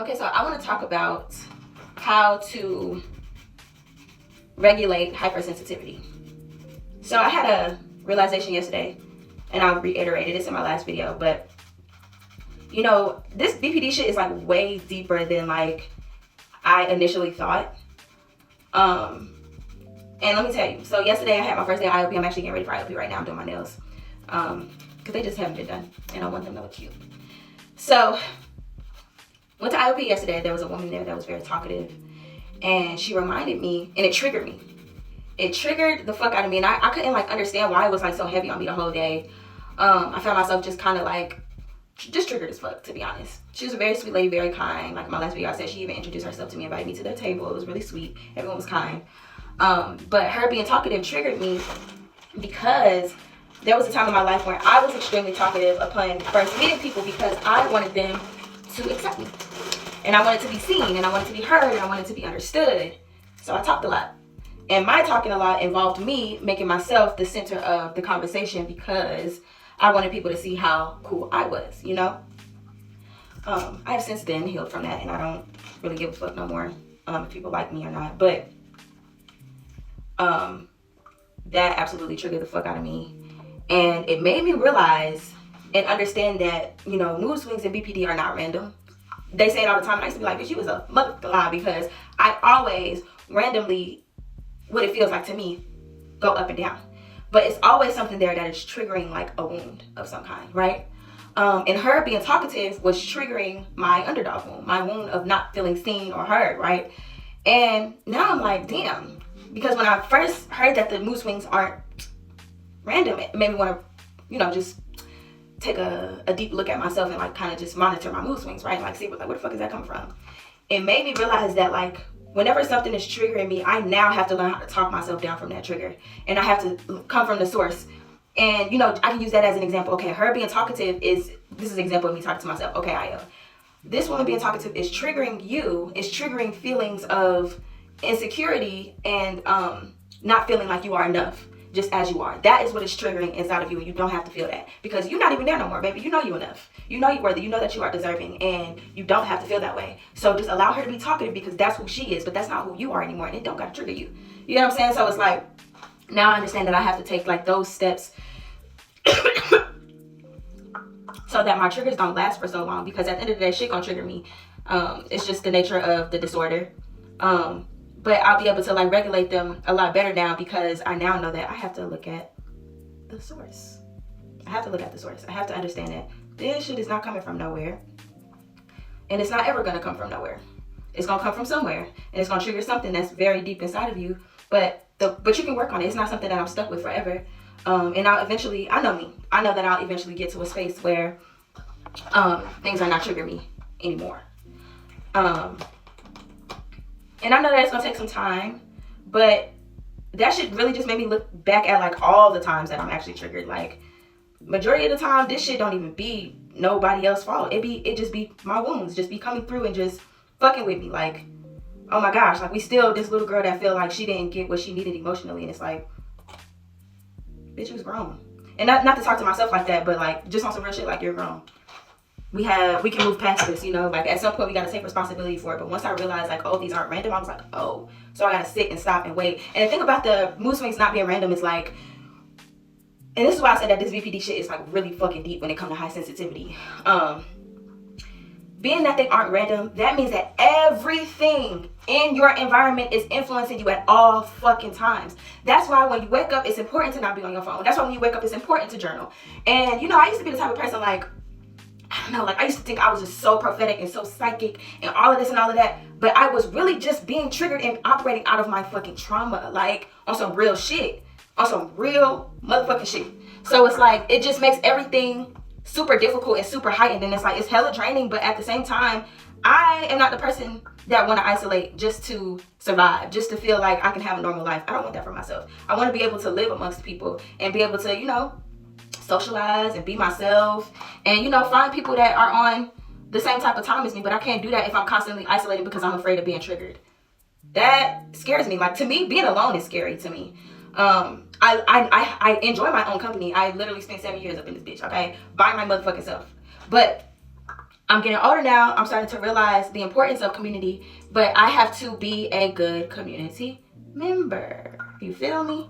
Okay, so I want to talk about how to regulate hypersensitivity. So I had a realization yesterday, and I'll reiterate it. It's in my last video, but you know, this BPD shit is like way deeper than like I initially thought. And let me tell you, so yesterday I had my first day at IOP. I'm actually getting ready for IOP right now. I'm doing my nails because they just haven't been done, and I want them to look cute. So went to IOP yesterday. There was a woman there that was very talkative, and she reminded me, and it triggered me. It triggered the fuck out of me, and I couldn't like understand why it was like so heavy on me the whole day. I found myself just kind of like just triggered as fuck, to be honest. She was a very sweet lady, very kind. Like in my last video I said, she even introduced herself to me, invited me to their table. It was really sweet. Everyone was kind. But her being talkative triggered me because there was a time in my life where I was extremely talkative upon first meeting people because I wanted them to accept me. And I wanted to be seen, and I wanted to be heard, and I wanted to be understood. So I talked a lot. And my talking a lot involved me making myself the center of the conversation because I wanted people to see how cool I was, you know? I have since then healed from that, and I don't really give a fuck no more if people like me or not. But that absolutely triggered the fuck out of me. And it made me realize and understand that, you know, mood swings and BPD are not random. They say it all the time, and I used to be like, bitch, you was a motherfucking lie, because I always randomly, what it feels like to me, go up and down. But it's always something there that is triggering like a wound of some kind, right? And her being talkative was triggering my underdog wound, my wound of not feeling seen or heard, right? And now I'm like, damn. Because when I first heard that the mood swings aren't random, it made me want to, you know, just take a deep look at myself and like kind of just monitor my mood swings, right? Like see what the fuck is that coming from? It made me realize that like whenever something is triggering me, I now have to learn how to talk myself down from that trigger. And I have to come from the source. And, you know, I can use that as an example. Okay, her being talkative this is an example of me talking to myself. Okay, I am. This woman being talkative is triggering you, is triggering feelings of insecurity and not feeling like you are enough just as you are. That is what is triggering inside of you, and you don't have to feel that because you're not even there no more, baby. You know you enough. You know you're worthy. You know that you are deserving, and you don't have to feel that way. So just allow her to be talkative because that's who she is, but that's not who you are anymore, and it don't got to trigger you. You know what I'm saying? So it's like, now I understand that I have to take like those steps so that my triggers don't last for so long, because at the end of the day, shit gonna trigger me. It's just the nature of the disorder. But I'll be able to like regulate them a lot better now because I now know that I have to look at the source. I have to look at the source. I have to understand that this shit is not coming from nowhere. And it's not ever gonna come from nowhere. It's gonna come from somewhere. And it's gonna trigger something that's very deep inside of you. But you can work on it. It's not something that I'm stuck with forever. And I'll eventually, I know me. I know that I'll eventually get to a space where things are not triggering me anymore. And I know that it's gonna take some time, but that shit really just made me look back at like all the times that I'm actually triggered. Like majority of the time, this shit don't even be nobody else's fault. It just be my wounds just be coming through and just fucking with me. Like, oh my gosh, like we still this little girl that feel like she didn't get what she needed emotionally, and it's like, bitch, you was grown. And not to talk to myself like that, but like just on some real shit, like you're grown. We can move past this, you know, like at some point we got to take responsibility for it. But once I realized like, oh, these aren't random, I was like, oh, so I got to sit and stop and wait. And the thing about the mood swings not being random is like, and this is why I said that this BPD shit is like really fucking deep when it comes to high sensitivity. Being that they aren't random, that means that everything in your environment is influencing you at all fucking times. That's why when you wake up, it's important to not be on your phone. That's why when you wake up, it's important to journal. And you know, I used to be the type of person like, I don't know, like I used to think I was just so prophetic and so psychic and all of this and all of that, but I was really just being triggered and operating out of my fucking trauma, like on some real shit, on some real motherfucking shit. So it's like, it just makes everything super difficult and super heightened, and it's like, it's hella draining, but at the same time, I am not the person that want to isolate just to survive, just to feel like I can have a normal life. I don't want that for myself. I want to be able to live amongst people and be able to, you know, socialize and be myself and, you know, find people that are on the same type of time as me. But I can't do that if I'm constantly isolated because I'm afraid of being triggered. That scares me. Like, to me, being alone is scary to me. I enjoy my own company. I literally spent 7 years up in this bitch, okay, by my motherfucking self. But I'm getting older now. I'm starting to realize the importance of community, but I have to be a good community member. You feel me?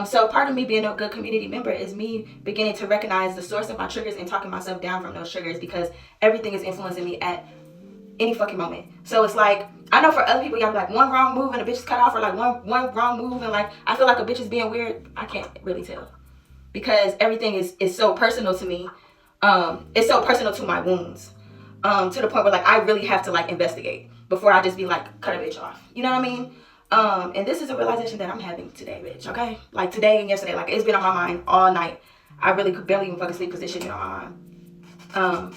So part of me being a good community member is me beginning to recognize the source of my triggers and talking myself down from those triggers, because everything is influencing me at any fucking moment. So it's like, I know for other people, y'all be like, one wrong move and a bitch is cut off, or like one wrong move and like I feel like a bitch is being weird. I can't really tell, because everything is so personal to me. It's so personal to my wounds, to the point where like I really have to like investigate before I just be like, cut a bitch off. You know what I mean? And this is a realization that I'm having today, bitch. Okay, like today and yesterday, like it's been on my mind all night. I really could barely even fucking sleep because this shit been on my mind.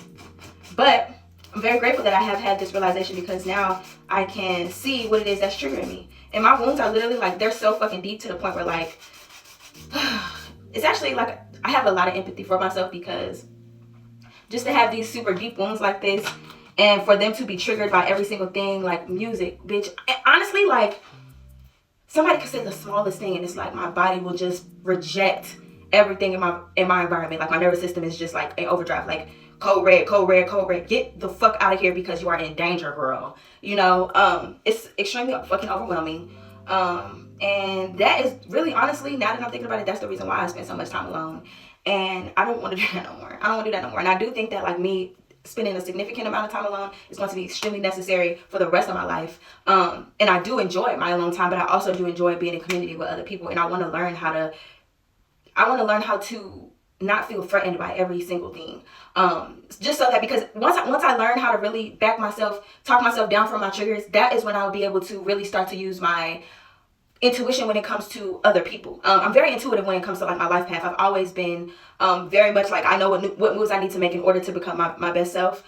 But I'm very grateful that I have had this realization, because now I can see what it is that's triggering me. And my wounds are literally like, they're so fucking deep to the point where like, it's actually like I have a lot of empathy for myself, because just to have these super deep wounds like this, and for them to be triggered by every single thing, like music, bitch. And honestly, like somebody could say the smallest thing and it's like my body will just reject everything in my environment. Like my nervous system is just like an overdrive, like code red, code red, code red. Get the fuck out of here because you are in danger, girl. You know, it's extremely fucking overwhelming. And that is really, honestly, now that I'm thinking about it, that's the reason why I spend so much time alone. And I don't want to do that no more. I don't want to do that no more. And I do think that like me spending a significant amount of time alone is going to be extremely necessary for the rest of my life. And I do enjoy my alone time, but I also do enjoy being in community with other people. And I want to learn how to not feel threatened by every single thing. Just so that, because once I learn how to really back myself, talk myself down from my triggers, that is when I'll be able to really start to use my intuition when it comes to other people. I'm very intuitive when it comes to like my life path. I've always been very much like I know what moves I need to make in order to become my best self.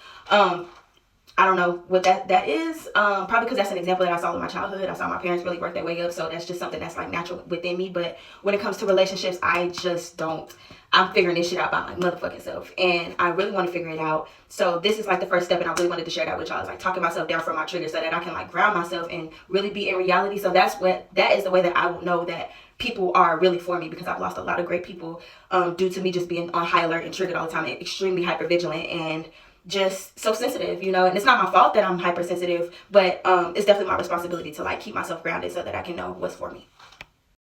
I don't know what that is. Probably because that's an example that I saw in my childhood. I saw my parents really work their way up, so that's just something that's like natural within me. But when it comes to relationships, I just don't. I'm figuring this shit out by my motherfucking self, and I really want to figure it out. So this is like the first step, and I really wanted to share that with y'all. It's like talking myself down from my triggers so that I can like ground myself and really be in reality. So that is the way that I will know that people are really for me, because I've lost a lot of great people due to me just being on high alert and triggered all the time, and extremely hyper vigilant and just so sensitive, you know. And it's not my fault that I'm hypersensitive, but it's definitely my responsibility to like keep myself grounded so that I can know what's for me.